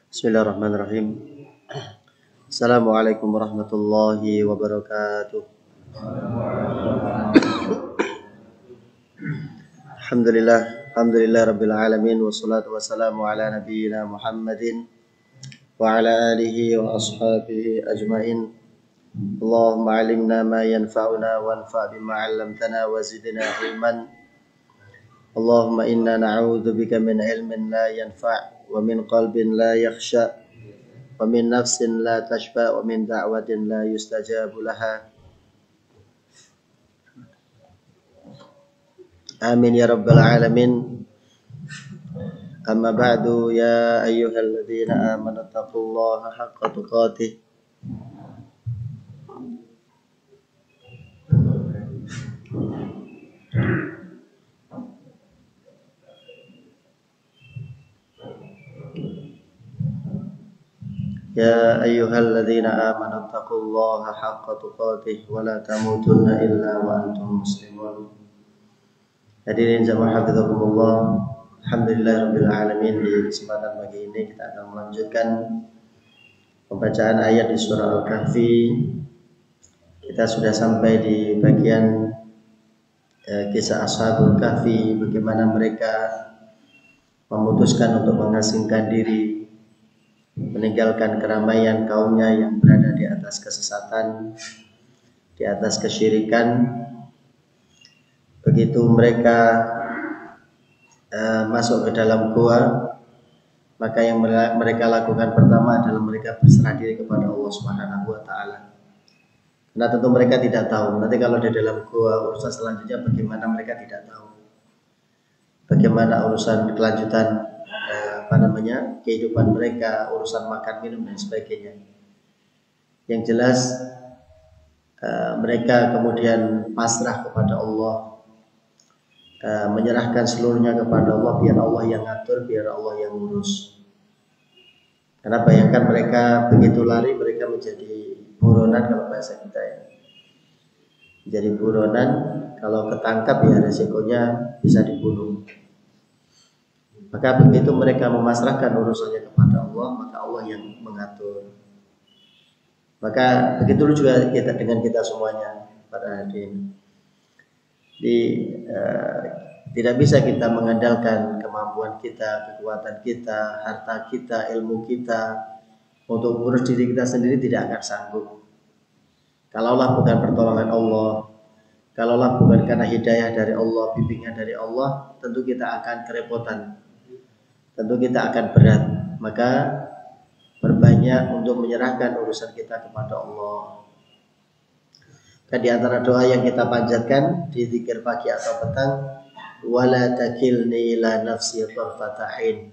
Bismillahirrahmanirrahim. Assalamualaikum warahmatullahi wabarakatuh. Alhamdulillah rabbil alamin wassalatu wassalamu ala nabiyyina Muhammadin wa ala alihi wa ashabihi ajmain. Allahumma 'allimna ma yanfa'una wanfa' bima 'allamtana wa zidna ilman. Allahumma inna na'udzubika min ilmin la yanfa' wa min qalbin la yakhsha' wa min nafsin la tashba' wa min da'watin la yustajabu laha. Amin ya rabbal alamin. Amma ba'du, ya ayyuhalladzina amanu taqullaha haqqa tuqatih Ya ayyuhalladzina amanu taqullaha haqqa tuqatih wa la tamutunna illa wa antum muslimun. Hadirin jamaah hafizakumullah. Alhamdulillahirabbil alamin. Di kesempatan pagi ini kita akan melanjutkan pembacaan ayat di surah Al-Kahfi. Kita sudah sampai di bagian kisah Ashabul Kahfi, bagaimana mereka memutuskan untuk mengasingkan diri, meninggalkan keramaian kaumnya yang berada di atas kesesatan, di atas kesyirikan. Begitu mereka masuk ke dalam gua, maka yang mereka lakukan pertama adalah mereka berserah diri kepada Allah Subhanahu wa taala. Karena tentu mereka tidak tahu nanti kalau di dalam gua urusan selanjutnya bagaimana, mereka tidak tahu. Bagaimana urusan kelanjutan kehidupan mereka, urusan makan minum dan sebagainya. Yang jelas mereka kemudian pasrah kepada Allah, menyerahkan seluruhnya kepada Allah, biar Allah yang ngatur, biar Allah yang ngurus. Karena bayangkan mereka begitu lari, mereka menjadi buronan kalau bahasa kita ya. Jadi buronan, kalau ketangkap ya resikonya bisa dibunuh. Maka begitu mereka memasrahkan urusannya kepada Allah, maka Allah yang mengatur. Maka begitu juga kita dengan kita semuanya, para hadirin. Tidak bisa kita mengandalkan kemampuan kita, kekuatan kita, harta kita, ilmu kita untuk mengurus diri kita sendiri, tidak akan sanggup. Kalaulah bukan pertolongan Allah, kalaulah bukan karena hidayah dari Allah, bimbingan dari Allah, tentu kita akan kerepotan, tentu kita akan berat. Maka berbanyak untuk menyerahkan urusan kita kepada Allah. Kan di antara doa yang kita panjatkan di zikir pagi atau petang, wala takilni ila nafsi tarfata ain.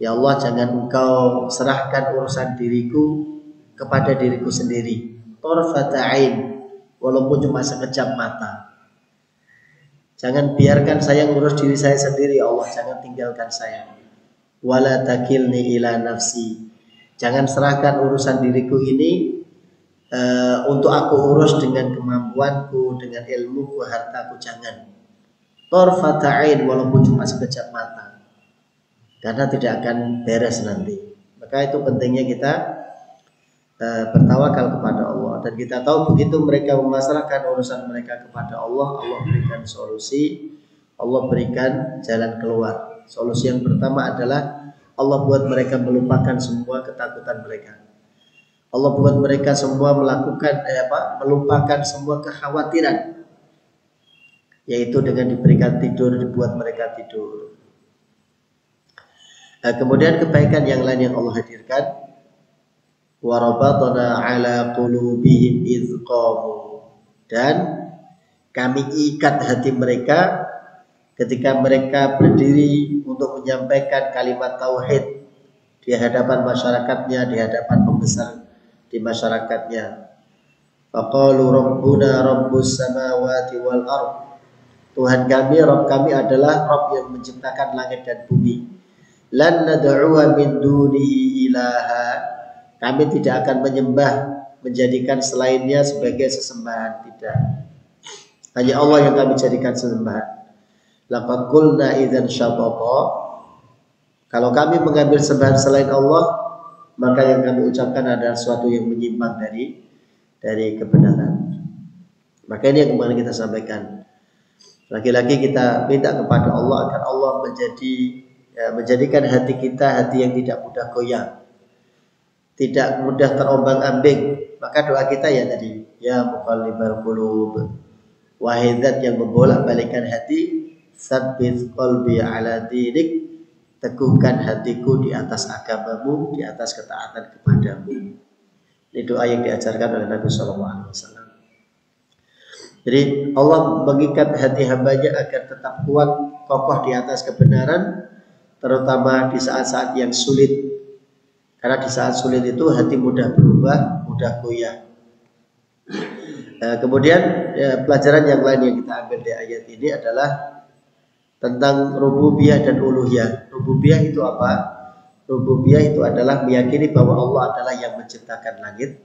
Ya Allah, jangan engkau serahkan urusan diriku kepada diriku sendiri, tarfata ain, walaupun cuma sekejap mata. Jangan biarkan saya ngurus diri saya sendiri, Allah, jangan tinggalkan saya. Wala takilni ila nafsi, jangan serahkan urusan diriku ini untuk aku urus dengan kemampuanku, dengan ilmuku, hartaku, jangan. Tarfata ain, walaupun cuma sekejap mata, karena tidak akan beres nanti. Maka itu pentingnya kita bertawakal kepada Allah. Dan kita tahu begitu mereka memasrahkan urusan mereka kepada Allah, Allah berikan solusi, Allah berikan jalan keluar. Solusi yang pertama adalah Allah buat mereka melupakan semua ketakutan mereka. Allah buat mereka semua melupakan semua kekhawatiran, yaitu dengan diberikan tidur, dibuat mereka tidur. Kemudian kebaikan yang lain yang Allah hadirkan, wa rabatna ala qulubihim idz qamu, dan kami ikat hati mereka ketika mereka berdiri untuk menyampaikan kalimat tauhid di hadapan masyarakatnya, di hadapan pembesar di masyarakatnya. Faqalu rabbuna rabbus samawati wal ardh, Tuhan kami, Rabb kami adalah Rabb yang menciptakan langit dan bumi. Lan nad'uwa min dunihi ilaha, kami tidak akan menyembah, menjadikan selainnya sebagai sesembahan, tidak. Hanya Allah yang kami jadikan sesembahan. Laqad qulna idzan syatata, Kalau kami mengambil sembahan selain Allah, maka yang kami ucapkan adalah sesuatu yang menyimpang dari kebenaran. Maka ini yang kemarin kita sampaikan. Lagi-lagi kita minta kepada Allah agar Allah menjadikan hati kita hati yang tidak mudah goyah, tidak mudah terombang-ambing. Maka doa kita ya tadi, ya muqallibal qulub, wahai zat yang membolak-balikkan hati, tsabbit qalbi ala dinik, teguhkan hatiku di atas agamamu, di atas ketaatan kepadamu. Ini doa yang diajarkan oleh Nabi SAW. Jadi Allah mengikat hati hambanya agar tetap kuat, kokoh di atas kebenaran, terutama di saat-saat yang sulit. Karena di saat sulit itu hati mudah berubah, mudah goyah. Kemudian pelajaran yang lain yang kita ambil dari ayat ini adalah tentang rububiyah dan uluhiyah. Rububiyah itu apa? Rububiyah itu adalah meyakini bahwa Allah adalah yang menciptakan langit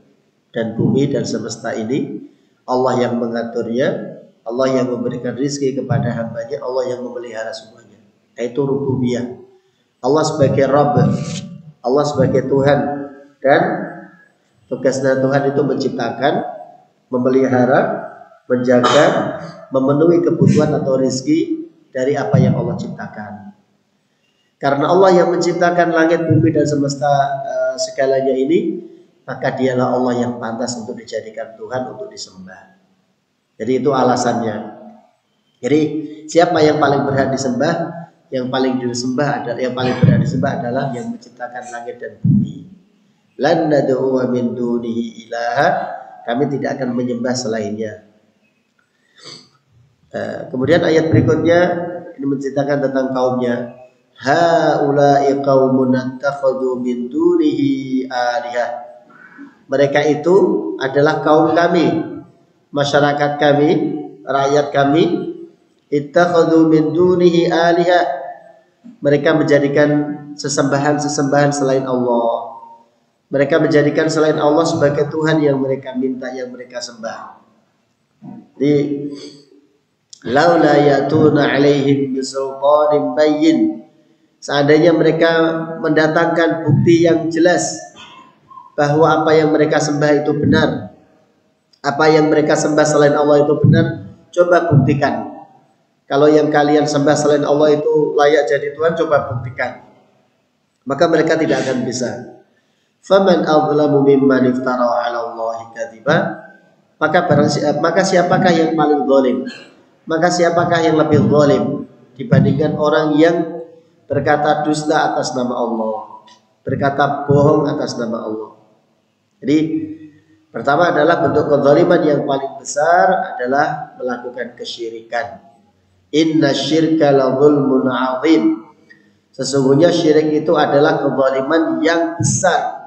dan bumi dan semesta ini. Allah yang mengaturnya, Allah yang memberikan rizki kepada hambanya, Allah yang memelihara semuanya. Itu rububiyah. Allah sebagai Rabb, Allah sebagai Tuhan, dan tugasnya Tuhan itu menciptakan, memelihara, menjaga, memenuhi kebutuhan atau rizki dari apa yang Allah ciptakan. Karena Allah yang menciptakan langit, bumi dan semesta segalanya ini, maka dialah Allah yang pantas untuk dijadikan Tuhan, untuk disembah. Jadi itu alasannya. Jadi siapa yang paling berhak disembah? Yang paling berhak disembah adalah yang menciptakan langit dan bumi. Lan nad'u min dunihi ilaha, kami tidak akan menyembah selainnya. Kemudian ayat berikutnya ini menceritakan tentang kaumnya. Haula'i qaumun attakhadhu min dunihi alihah. Mereka itu adalah kaum kami, masyarakat kami, rakyat kami. Ittakhadhu min dunihi alihah. Mereka menjadikan sesembahan-sesembahan selain Allah. Mereka menjadikan selain Allah sebagai Tuhan yang mereka minta, yang mereka sembah. Di laula yatuna alaihim bisultanin bayyin, seandainya mereka mendatangkan bukti yang jelas bahwa apa yang mereka sembah itu benar, apa yang mereka sembah selain Allah itu benar, coba buktikan. Kalau yang kalian sembah selain Allah itu layak jadi Tuhan, coba buktikan. Maka mereka tidak akan bisa. Faman adzlamu mimman iftara 'ala Allahi kadziba, maka siapakah yang paling zalim? Maka siapakah yang lebih zalim dibandingkan orang yang berkata dusta atas nama Allah, berkata bohong atas nama Allah. Jadi pertama adalah bentuk kezaliman yang paling besar adalah melakukan kesyirikan. Inna syirka la zulmun 'adzim. Sesungguhnya syirik itu adalah kezaliman yang besar.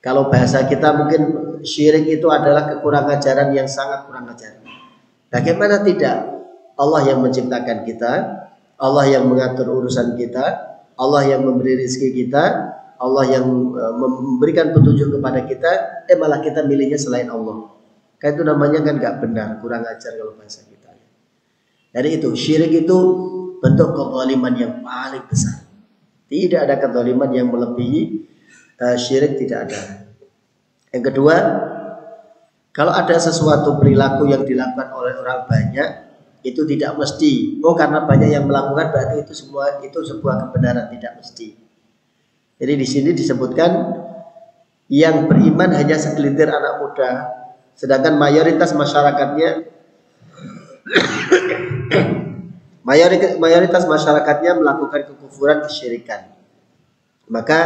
Kalau bahasa kita mungkin syirik itu adalah kekurang ajaran yang sangat kurang ajar. Bagaimana tidak? Allah yang menciptakan kita, Allah yang mengatur urusan kita, Allah yang memberi rezeki kita, Allah yang memberikan petunjuk kepada kita, malah kita milihnya selain Allah. Kan itu namanya kan nggak benar, kurang ajar kalau bahasa kita. Jadi itu syirik itu bentuk kezaliman yang paling besar. Tidak ada kezaliman yang melebihi syirik, tidak ada. Yang kedua, kalau ada sesuatu perilaku yang dilakukan oleh orang banyak, itu tidak mesti. Karena banyak yang melakukan berarti itu sebuah kebenaran, tidak mesti. Jadi di sini disebutkan yang beriman hanya segelintir anak muda, sedangkan mayoritas masyarakatnya mayoritas masyarakatnya melakukan kekufuran, kesyirikan. Maka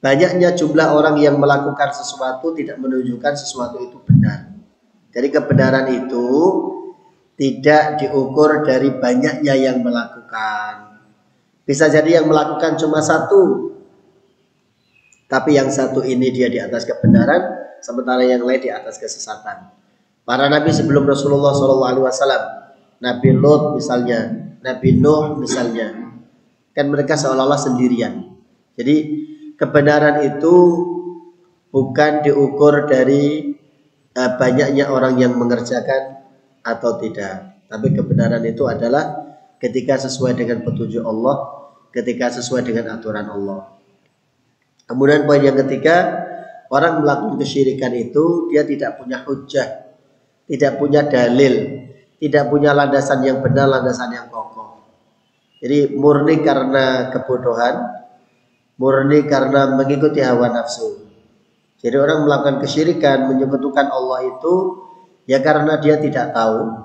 banyaknya jumlah orang yang melakukan sesuatu tidak menunjukkan sesuatu itu benar. Jadi kebenaran itu tidak diukur dari banyaknya yang melakukan. Bisa jadi yang melakukan cuma satu, tapi yang satu ini dia di atas kebenaran, sementara yang lain di atas kesesatan. Para nabi sebelum Rasulullah SAW, Nabi Lot misalnya, Nabi Nuh misalnya, kan mereka seolah-olah sendirian. Jadi kebenaran itu bukan diukur dari banyaknya orang yang mengerjakan atau tidak, tapi kebenaran itu adalah ketika sesuai dengan petunjuk Allah, ketika sesuai dengan aturan Allah. Kemudian poin yang ketiga, orang melakukan kesyirikan itu dia tidak punya hujjah, tidak punya dalil, tidak punya landasan yang benar, landasan yang kokoh. Jadi murni karena kebodohan, murni karena mengikuti hawa nafsu. Jadi orang melakukan kesyirikan, menyekutukan Allah itu ya karena dia tidak tahu,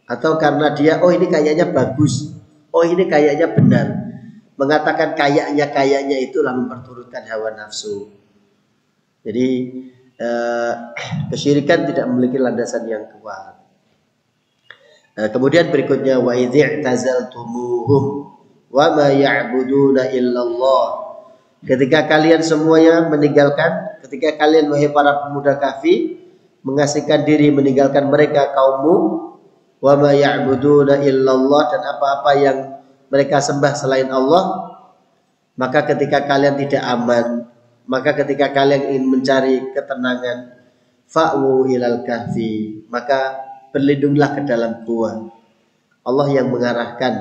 atau karena dia, oh ini kayaknya bagus, oh ini kayaknya benar. Mengatakan kayaknya itu lalu memperturutkan hawa nafsu. Jadi kesyirikan tidak memiliki landasan yang kuat. Kemudian berikutnya, wa idzi'tazaltumuhum wa ma ya'buduna illallah. Ketika kalian semuanya meninggalkan, ketika kalian wahai para pemuda Kahfi mengasingkan diri meninggalkan mereka kaummu, wa ma ya'buduna illallah, dan apa-apa yang mereka sembah selain Allah, maka ketika kalian tidak aman, maka ketika kalian ingin mencari ketenangan, fa'wu ilal kahfi, maka berlindunglah ke dalam gua. Allah yang mengarahkan,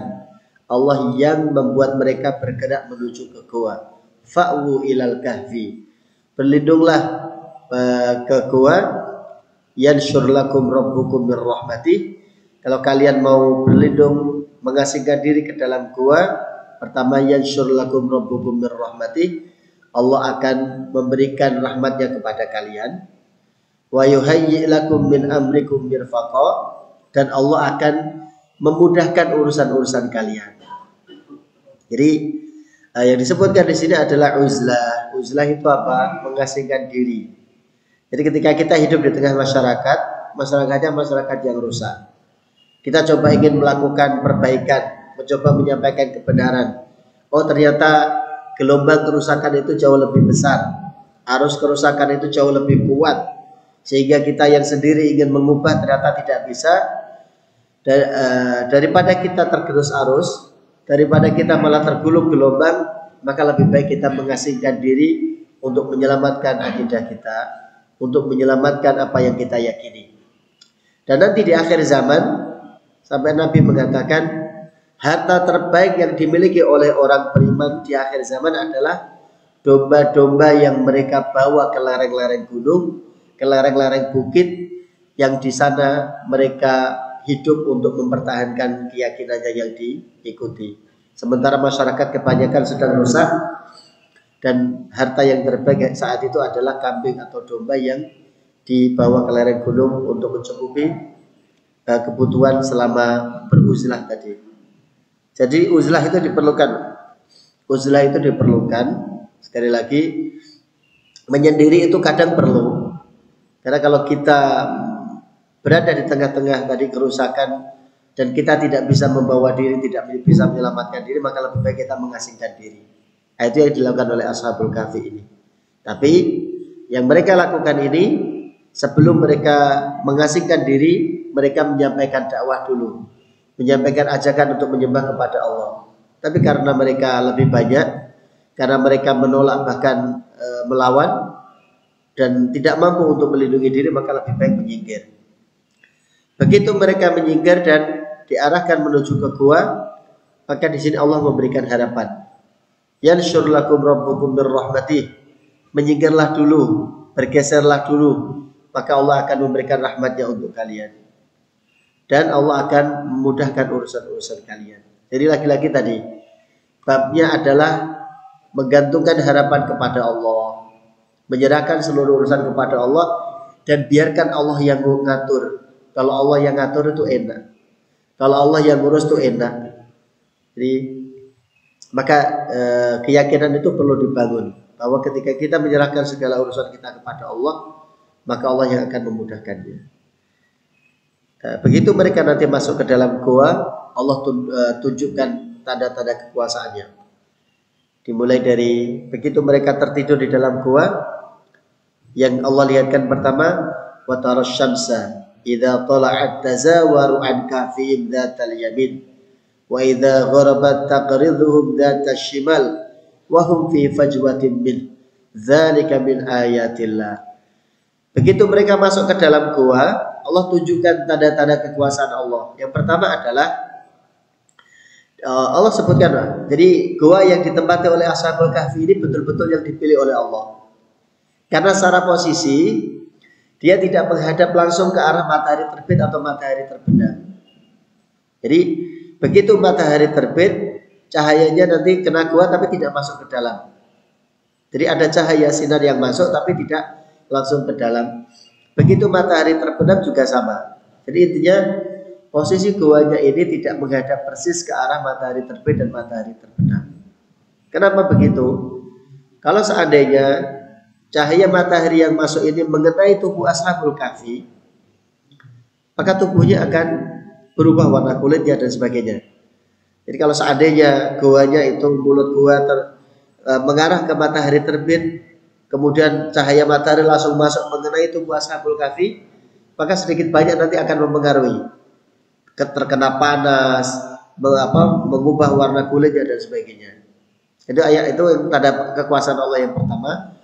Allah yang membuat mereka bergerak menuju ke gua. Fa'wu ilal kahfi, berlindunglah ke gua. Yansyur lakum rabbukum min rahmatih. Kalau kalian mau berlindung, mengasingkan diri ke dalam gua, pertama yansyur lakum rabbukum min rahmatih, Allah akan memberikan rahmatnya kepada kalian. Wa yuhayyi' lakum min amrikum mirfaqa, dan Allah akan memudahkan urusan-urusan kalian. Jadi yang disebutkan di sini adalah uzlah. Uzlah itu apa? Mengasingkan diri. Jadi ketika kita hidup di tengah masyarakat, masyarakatnya masyarakat yang rusak. Kita coba ingin melakukan perbaikan, mencoba menyampaikan kebenaran. Oh ternyata gelombang kerusakan itu jauh lebih besar, arus kerusakan itu jauh lebih kuat, sehingga kita yang sendiri ingin mengubah ternyata tidak bisa. Daripada kita tergerus arus, daripada kita malah tergulung gelombang, maka lebih baik kita mengasingkan diri untuk menyelamatkan akidah kita, untuk menyelamatkan apa yang kita yakini. Dan nanti di akhir zaman, sampai Nabi mengatakan, harta terbaik yang dimiliki oleh orang beriman di akhir zaman adalah domba-domba yang mereka bawa ke lereng-lereng gunung, ke lereng-lereng bukit, yang di sana mereka hidup untuk mempertahankan keyakinannya yang diikuti. Sementara masyarakat kebanyakan sedang rusak, dan harta yang terbaik saat itu adalah kambing atau domba yang dibawa ke lereng gunung untuk mencukupi kebutuhan selama beruzlah tadi. Jadi uzlah itu diperlukan. Uzlah itu diperlukan. Sekali lagi, menyendiri itu kadang perlu. Karena kalau kita berada di tengah-tengah tadi kerusakan dan kita tidak bisa membawa diri, tidak bisa menyelamatkan diri, maka lebih baik kita mengasingkan diri. Nah, itu yang dilakukan oleh Ashabul Kahfi ini. Tapi yang mereka lakukan ini, sebelum mereka mengasingkan diri, mereka menyampaikan dakwah dulu, menyampaikan ajakan untuk menyembah kepada Allah. Tapi karena mereka lebih banyak, karena mereka menolak bahkan melawan dan tidak mampu untuk melindungi diri, maka lebih baik menyingkir. Begitu mereka menyingkir dan diarahkan menuju ke gua, maka di sini Allah memberikan harapan. Yansyur lakum rabbukum min rahmatih, menyingkirlah dulu, bergeserlah dulu, maka Allah akan memberikan rahmatnya untuk kalian. Dan Allah akan memudahkan urusan-urusan kalian. Jadi lagi-lagi tadi, babnya adalah menggantungkan harapan kepada Allah, menyerahkan seluruh urusan kepada Allah, dan biarkan Allah yang mengatur. Kalau Allah yang ngatur itu enak, kalau Allah yang ngurus itu enak. Jadi maka keyakinan itu perlu dibangun, bahwa ketika kita menyerahkan segala urusan kita kepada Allah, maka Allah yang akan memudahkannya. Begitu mereka nanti masuk ke dalam gua, Allah tunjukkan tanda-tanda kekuasaannya. Dimulai dari begitu mereka tertidur di dalam gua, yang Allah lihatkan pertama, wa taras syamsa idza tala'at tazawaru an kahfihim dzatal yamin wa idza gharabat taqriduhum dzatal shimal wa hum fi fajwatin min dzalika min ayatillah. Begitu mereka masuk ke dalam gua, Allah tunjukkan tanda-tanda kekuasaan Allah. Yang pertama adalah Allah sebutkan, Pak. Jadi gua yang ditempati oleh Ashabul Kahfi ini betul-betul yang dipilih oleh Allah. Karena secara posisi dia tidak menghadap langsung ke arah matahari terbit atau matahari terbenam. Jadi begitu matahari terbit, cahayanya nanti kena gua tapi tidak masuk ke dalam. Jadi ada cahaya sinar yang masuk tapi tidak langsung ke dalam. Begitu matahari terbenam juga sama. Jadi intinya posisi guanya ini tidak menghadap persis ke arah matahari terbit dan matahari terbenam. Kenapa begitu? Kalau seandainya cahaya matahari yang masuk ini mengenai tubuh Ashabul Kahfi, maka tubuhnya akan berubah warna kulitnya dan sebagainya. Jadi kalau seandainya guanya itu mulut gua mengarah ke matahari terbit, kemudian cahaya matahari langsung masuk mengenai tubuh Ashabul Kahfi, maka sedikit banyak nanti akan mempengaruhi. Terkena panas, mengubah warna kulitnya dan sebagainya. Itu ayat itu yang tanda kekuasaan Allah yang pertama.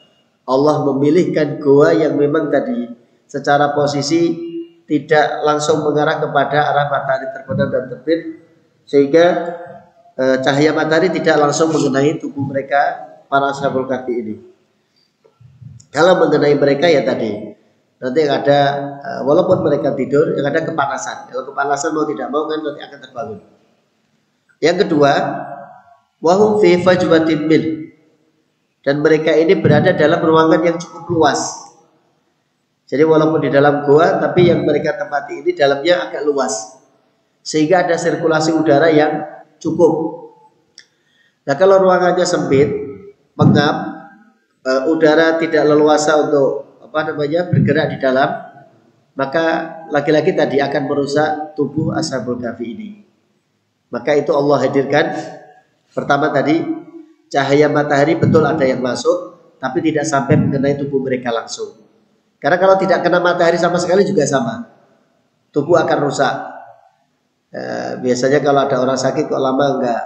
Allah memilihkan gua yang memang tadi secara posisi tidak langsung mengarah kepada arah matahari terbenam dan terbit, sehingga cahaya matahari tidak langsung mengenai tubuh mereka para Ashabul Kahfi ini. Kalau mengenai mereka ya tadi nanti ada walaupun mereka tidur yang ada kepanasan. Kalau kepanasan mau tidak mau kan nanti akan terbangun. Yang kedua, wahum fi fajwatin min, dan mereka ini berada dalam ruangan yang cukup luas. Jadi walaupun di dalam gua, tapi yang mereka tempati ini dalamnya agak luas, sehingga ada sirkulasi udara yang cukup. Nah kalau ruangannya sempit, pengap, udara tidak leluasa untuk bergerak di dalam, maka lagi-lagi tadi akan merusak tubuh Ashabul Kahfi ini. Maka itu Allah hadirkan pertama tadi cahaya matahari betul ada yang masuk, tapi tidak sampai mengenai tubuh mereka langsung. Karena kalau tidak kena matahari sama sekali juga sama, tubuh akan rusak. Biasanya kalau ada orang sakit kok lama enggak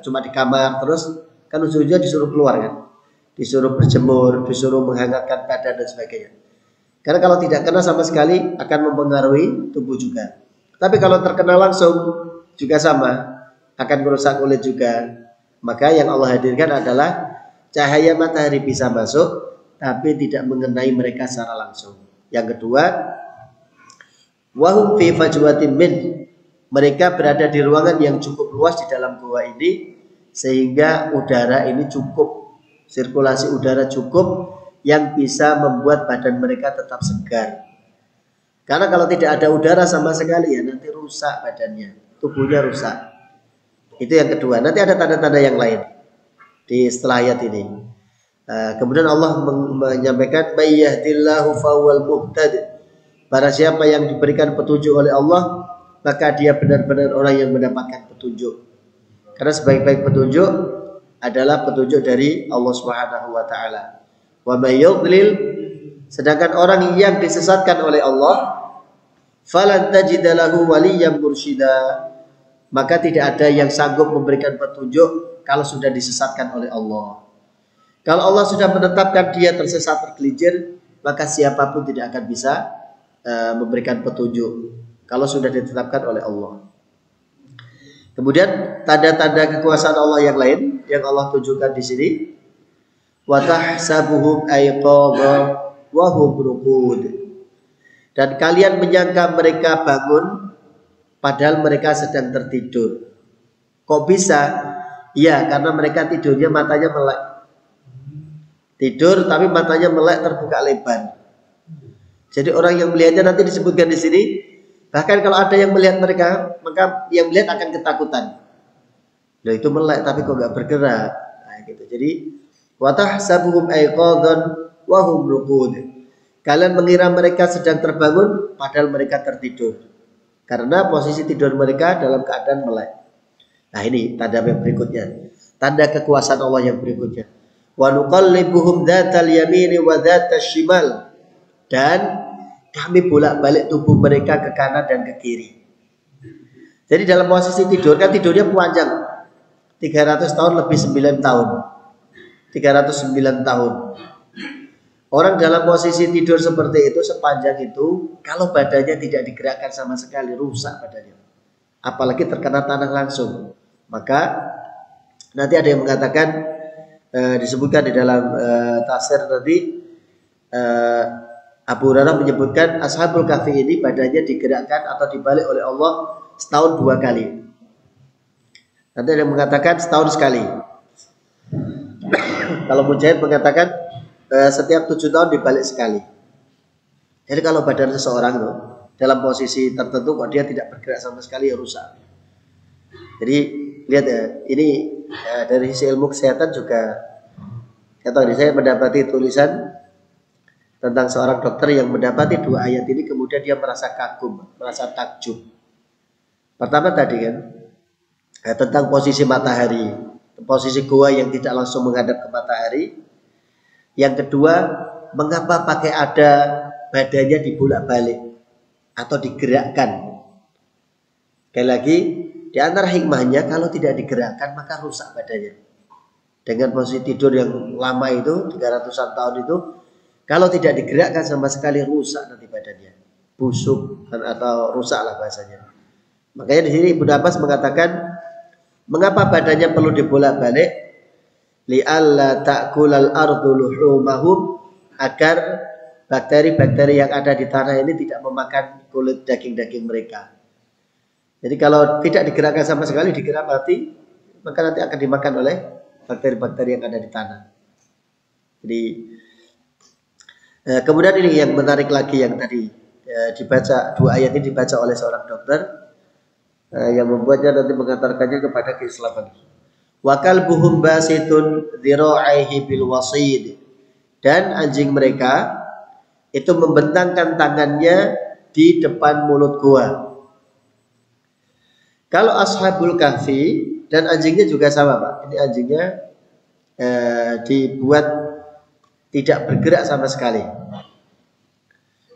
cuma di kamar terus, kan ujung-ujungnya disuruh keluar kan, disuruh berjemur, disuruh menghangatkan badan dan sebagainya. Karena kalau tidak kena sama sekali akan mempengaruhi tubuh juga. Tapi kalau terkena langsung juga sama, akan merusak kulit juga. Maka yang Allah hadirkan adalah cahaya matahari bisa masuk tapi tidak mengenai mereka secara langsung. Yang kedua, wahum fi fajwatin min, mereka berada di ruangan yang cukup luas di dalam gua ini, sehingga udara ini cukup, sirkulasi udara cukup yang bisa membuat badan mereka tetap segar. Karena kalau tidak ada udara sama sekali ya nanti rusak badannya, tubuhnya rusak. Itu yang kedua. Nanti ada tanda-tanda yang lain di setelah ayat ini. Kemudian Allah menyampaikan mayyahdillahu fawwal muhtad. Barang siapa yang diberikan petunjuk oleh Allah, maka dia benar-benar orang yang mendapatkan petunjuk. Karena sebaik-baik petunjuk adalah petunjuk dari Allah Subhanahu wa taala. Wa may yudlil, sedangkan orang yang disesatkan oleh Allah, falan tajida lahu waliyyan mursyida, maka tidak ada yang sanggup memberikan petunjuk kalau sudah disesatkan oleh Allah. Kalau Allah sudah menetapkan dia tersesat tergelincir, maka siapapun tidak akan bisa memberikan petunjuk kalau sudah ditetapkan oleh Allah. Kemudian tanda-tanda kekuasaan Allah yang lain yang Allah tunjukkan di sini, wa tahsabuhum ayqadha wa hum ruqud, dan kalian menyangka mereka bangun padahal mereka sedang tertidur. Kok bisa? Ya, karena mereka tidurnya matanya melek. Tidur tapi matanya melek terbuka lebar. Jadi orang yang melihatnya nanti disebutkan di sini, bahkan kalau ada yang melihat mereka, maka yang melihat akan ketakutan. Loh itu melek tapi kok nggak bergerak. Nah, gitu. Jadi wa tahsabuhum ayqadhan wa hum ruqud. Kalian mengira mereka sedang terbangun padahal mereka tertidur. Karena posisi tidur mereka dalam keadaan melek. Nah ini tanda yang berikutnya. Tanda kekuasaan Allah yang berikutnya. Wa nuqallibuhum dzatal yamini wa dzatal shimal, dan kami bolak-balik tubuh mereka ke kanan dan ke kiri. Jadi dalam posisi tidur kan tidurnya panjang, 300 tahun lebih 9 tahun, 309 tahun. Orang dalam posisi tidur seperti itu sepanjang itu, kalau badannya tidak digerakkan sama sekali rusak badannya. apalagi terkena tanah langsung. Maka nanti ada yang mengatakan disebutkan di dalam tafsir tadi, Abu Hurairah menyebutkan Ashabul Kahfi ini badannya digerakkan atau dibalik oleh Allah setahun 2 kali. Nanti ada yang mengatakan setahun sekali. Kalau Mujahid mengatakan setiap 7 tahun dibalik sekali. Jadi kalau badan seseorang itu dalam posisi tertentu kok dia tidak bergerak sama sekali, ya rusak. Jadi lihat ya, ini dari sisi ilmu kesehatan juga, saya mendapati tulisan tentang seorang dokter yang mendapati 2 ayat ini kemudian dia merasa kagum, merasa takjub. Pertama tadi kan tentang posisi matahari, posisi gua yang tidak langsung menghadap ke matahari. Yang kedua, mengapa pakai ada badannya dibolak-balik atau digerakkan. Sekali lagi, di antara hikmahnya kalau tidak digerakkan maka rusak badannya. Dengan posisi tidur yang lama itu 300-an tahun itu, kalau tidak digerakkan sama sekali rusak nanti badannya, busuk atau rusak lah bahasanya. Makanya di sini Ibnu Abbas mengatakan, mengapa badannya perlu dibolak-balik? Li'alla ta'kulal ardu luhumahum, agar bakteri-bakteri yang ada di tanah ini tidak memakan kulit daging-daging mereka. Jadi kalau tidak digerakkan sama sekali, digerak mati, maka nanti akan dimakan oleh bakteri-bakteri yang ada di tanah. Jadi kemudian ini yang menarik lagi yang tadi dibaca, 2 ayat ini dibaca oleh seorang dokter yang membuatnya nanti mengantarkannya kepada keislaman. Wa kalbuhum basitun dhira'aihi bil wasid, dan anjing mereka itu membentangkan tangannya di depan mulut gua. Kalau Ashabul Kahfi dan anjingnya juga sama, Pak. Ini anjingnya dibuat tidak bergerak sama sekali.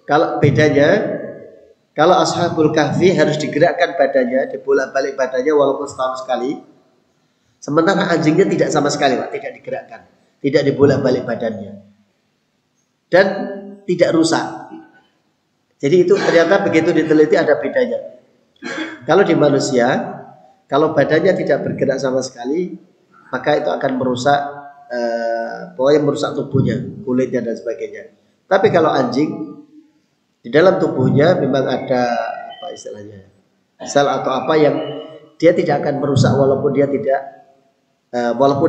Kalau bedanya, kalau Ashabul Kahfi harus digerakkan badannya, dibolak-balik badannya walaupun setahun sekali. Sementara anjingnya tidak sama sekali, Pak, tidak digerakkan, tidak dibolak-balik badannya, dan tidak rusak. Jadi itu ternyata begitu diteliti ada bedanya. Kalau di manusia, kalau badannya tidak bergerak sama sekali, maka itu akan merusak, pokoknya merusak tubuhnya, kulitnya dan sebagainya. Tapi kalau anjing, di dalam tubuhnya memang ada apa istilahnya, sel atau apa yang dia tidak akan merusak walaupun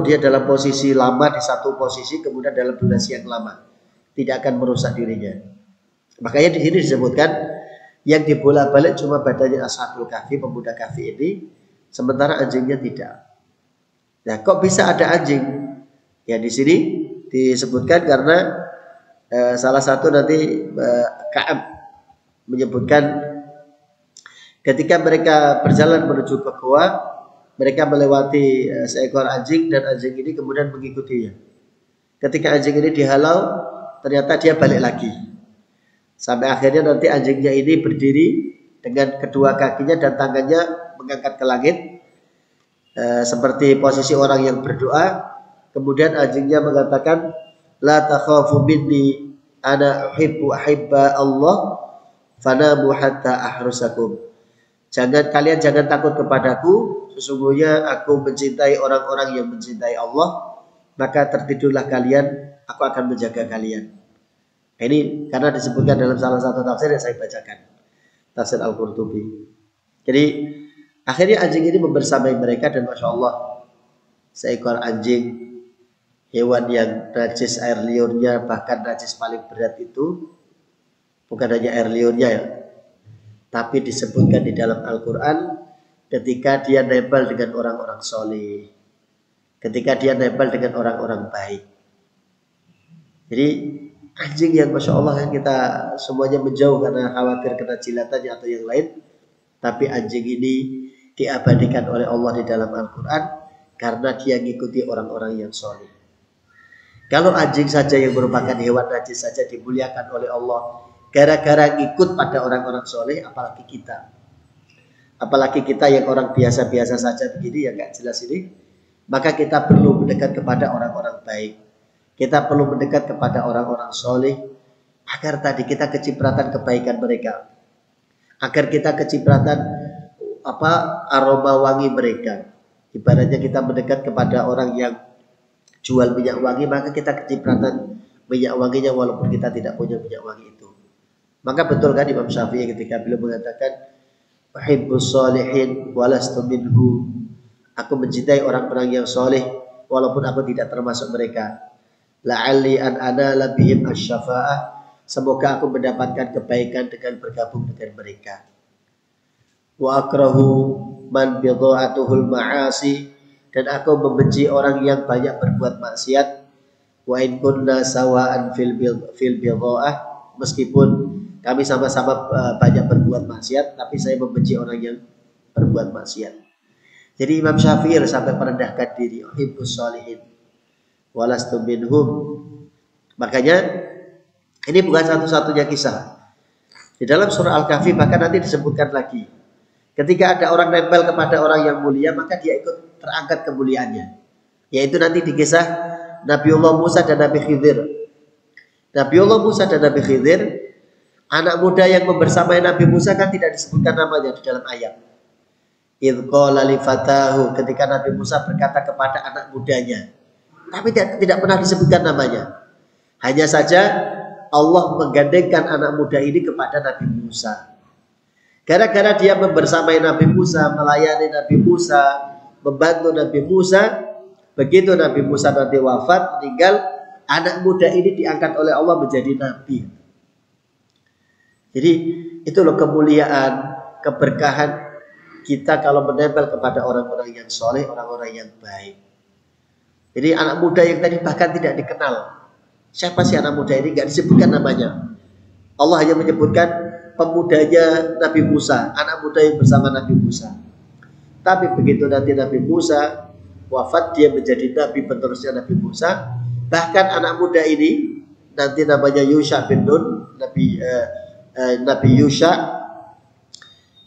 dia dalam posisi lama di satu posisi, kemudian dalam durasi yang lama tidak akan merusak dirinya. Makanya di sini disebutkan yang dibolak-balik cuma badannya Ashabul Kahfi, pemuda Kahfi ini, sementara anjingnya tidak. Nah, kok bisa ada anjing? Ya di sini disebutkan karena salah satu nanti Ka'ab menyebutkan ketika mereka berjalan menuju ke gua, mereka melewati seekor anjing dan anjing ini kemudian mengikutinya. Ketika anjing ini dihalau, ternyata dia balik lagi. Sampai akhirnya nanti anjingnya ini berdiri dengan kedua kakinya dan tangannya mengangkat ke langit seperti posisi orang yang berdoa. Kemudian anjingnya mengatakan, la takhafu minni ana uhibbu ahibba Allah fanamu hatta ahrusakum. Kalian jangan takut kepadaku, sesungguhnya aku mencintai orang-orang yang mencintai Allah, maka tertidurlah kalian, aku akan menjaga kalian. Ini karena disebutkan dalam salah satu tafsir yang saya bacakan, tafsir Al-Qurtubi. Jadi akhirnya anjing ini membersamai mereka dan Masya Allah, seekor anjing, hewan yang najis air liurnya, bahkan najis paling berat itu bukan hanya air liurnya ya, tapi disebutkan di dalam Al-Quran ketika dia nempel dengan orang-orang soleh, ketika dia nempel dengan orang-orang baik. Jadi anjing yang Masya Allah kan kita semuanya menjauh karena khawatir kena jilatannya atau yang lain, tapi anjing ini diabadikan oleh Allah di dalam Al-Quran karena dia mengikuti orang-orang yang soleh. Kalau anjing saja yang merupakan hewan najis saja dimuliakan oleh Allah gara-gara ngikut pada orang-orang soleh, apalagi kita. Apalagi kita yang orang biasa-biasa saja begini, yang gak jelas ini. Maka kita perlu mendekat kepada orang-orang baik. Kita perlu mendekat kepada orang-orang soleh, agar tadi kita kecipratan kebaikan mereka. Agar kita kecipratan aroma wangi mereka. Ibaratnya kita mendekat kepada orang yang jual minyak wangi, maka kita kecipratan minyak wanginya walaupun kita tidak punya minyak wangi itu. Maka betul kan Imam Syafi'i ketika beliau mengatakan uhibbus sholihin walastu minhu. Aku mencintai orang-orang yang soleh walaupun aku tidak termasuk mereka. La'alli an anala bihim asy-syafa'ah. Semoga aku mendapatkan kebaikan dengan bergabung dengan mereka. Wa akrahu man bidha'atuhul ma'asi. Dan aku membenci orang yang banyak berbuat maksiat. Wa in kunna sawa'an fil bidha'ah. Meskipun kami sama-sama banyak berbuat maksiat, tapi saya membenci orang yang berbuat maksiat. Jadi Imam Syafi'i sampai merendahkan diri, uhibbus sholihin walastu minhum. Makanya ini bukan satu-satunya kisah. Di dalam surah Al-Kahfi bahkan nanti disebutkan lagi. Ketika ada orang nempel kepada orang yang mulia, maka dia ikut terangkat kemuliaannya. Yaitu nanti di kisah Nabiullah Musa dan Nabi Khidir. Nabiullah Musa dan Nabi Khidir, anak muda yang membersamai Nabi Musa kan tidak disebutkan namanya di dalam ayat. Idh qala li fatahu, ketika Nabi Musa berkata kepada anak mudanya. Tapi tidak pernah disebutkan namanya. Hanya saja Allah menggandengkan anak muda ini kepada Nabi Musa. Gara-gara dia membersamai Nabi Musa, melayani Nabi Musa, membantu Nabi Musa, begitu Nabi Musa nanti wafat, meninggal, anak muda ini diangkat oleh Allah menjadi Nabi. Jadi itu loh kemuliaan, keberkahan kita kalau menempel kepada orang-orang yang soleh, orang-orang yang baik. Jadi anak muda yang tadi bahkan tidak dikenal. Siapa sih anak muda ini? Gak disebutkan namanya. Allah hanya menyebutkan pemudanya Nabi Musa, anak muda yang bersama Nabi Musa. Tapi begitu nanti Nabi Musa wafat, dia menjadi Nabi penerusnya Nabi Musa. Bahkan anak muda ini nanti namanya Yusha bin Nun, Nabi Yusha.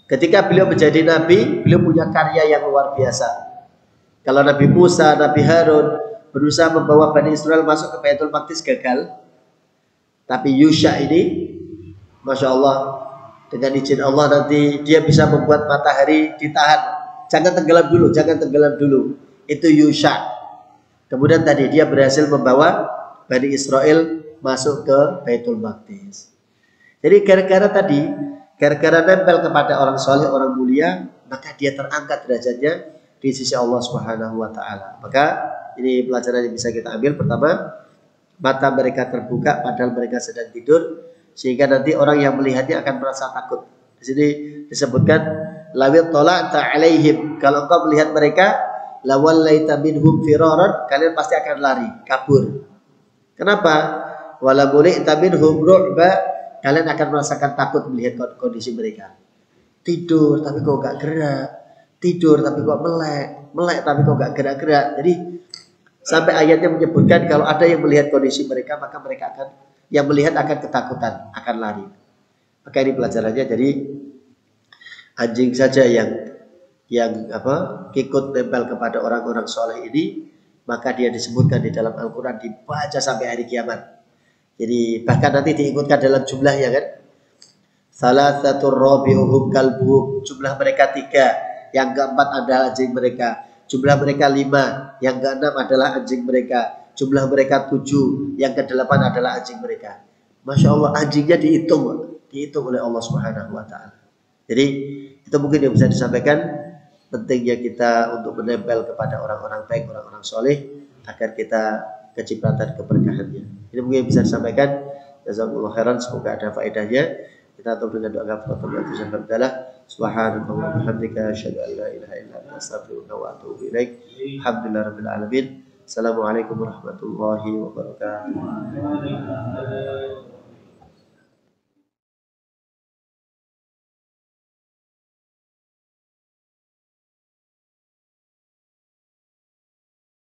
Ketika beliau menjadi Nabi, beliau punya karya yang luar biasa. Kalau Nabi Musa, Nabi Harun berusaha membawa Bani Israel masuk ke Baitul Maqdis, gagal. Tapi Yusha ini, Masya Allah, dengan izin Allah nanti dia bisa membuat matahari ditahan. Jangan tenggelam dulu, jangan tenggelam dulu. Itu Yusha. Kemudian tadi dia berhasil membawa Bani Israel masuk ke Baitul Maqdis. Jadi gara-gara nempel kepada orang soleh, orang mulia, maka dia terangkat derajatnya di sisi Allah Subhanahu wa Ta'ala. Maka ini pelajaran yang bisa kita ambil. Pertama, mata mereka terbuka padahal mereka sedang tidur, sehingga nanti orang yang melihatnya akan merasa takut. Di sini disebutkan lawil tala'ta alaihim, kalau engkau melihat mereka lawallaita minhum firaran, kalian pasti akan lari, kabur. Kenapa? Wala buli'ta minhum ru'ba, kalian akan merasakan takut melihat kondisi mereka. Tidur tapi kok gak gerak, tidur tapi kok melek tapi kok gak gerak-gerak. Jadi sampai ayatnya menyebutkan kalau ada yang melihat kondisi mereka, maka mereka akan, yang melihat akan ketakutan, akan lari. Maka ini pelajarannya. Jadi anjing saja yang ikut nempel kepada orang-orang soleh ini, maka dia disebutkan di dalam Al-Quran, dibaca sampai hari kiamat. Jadi bahkan nanti diikutkan dalam jumlahnya kan. Salasatur rabi'uhum kalbuhum, jumlah mereka 3, yang keempat adalah anjing mereka. Jumlah mereka 5, yang keenam adalah anjing mereka. Jumlah mereka 7, yang ke-8 adalah anjing mereka. Masya Allah, anjingnya dihitung oleh Allah Subhanahu wa Ta'ala. Jadi itu mungkin yang bisa disampaikan, pentingnya kita untuk menempel kepada orang-orang baik, orang-orang soleh, agar kita kecipratan keberkahannya. Ini mungkin bisa disampaikan. Jazakumullah khairan, semoga ada faedahnya. Kita tutup dengan doa kafaratul majlis yang berdalah. Subhanallah wa bihamdika, asyhadu an la ilaha illa anta, astaghfiruka wa atubu ilaik. Alhamdulillahirabbil alamin. Assalamualaikum warahmatullahi wabarakatuh.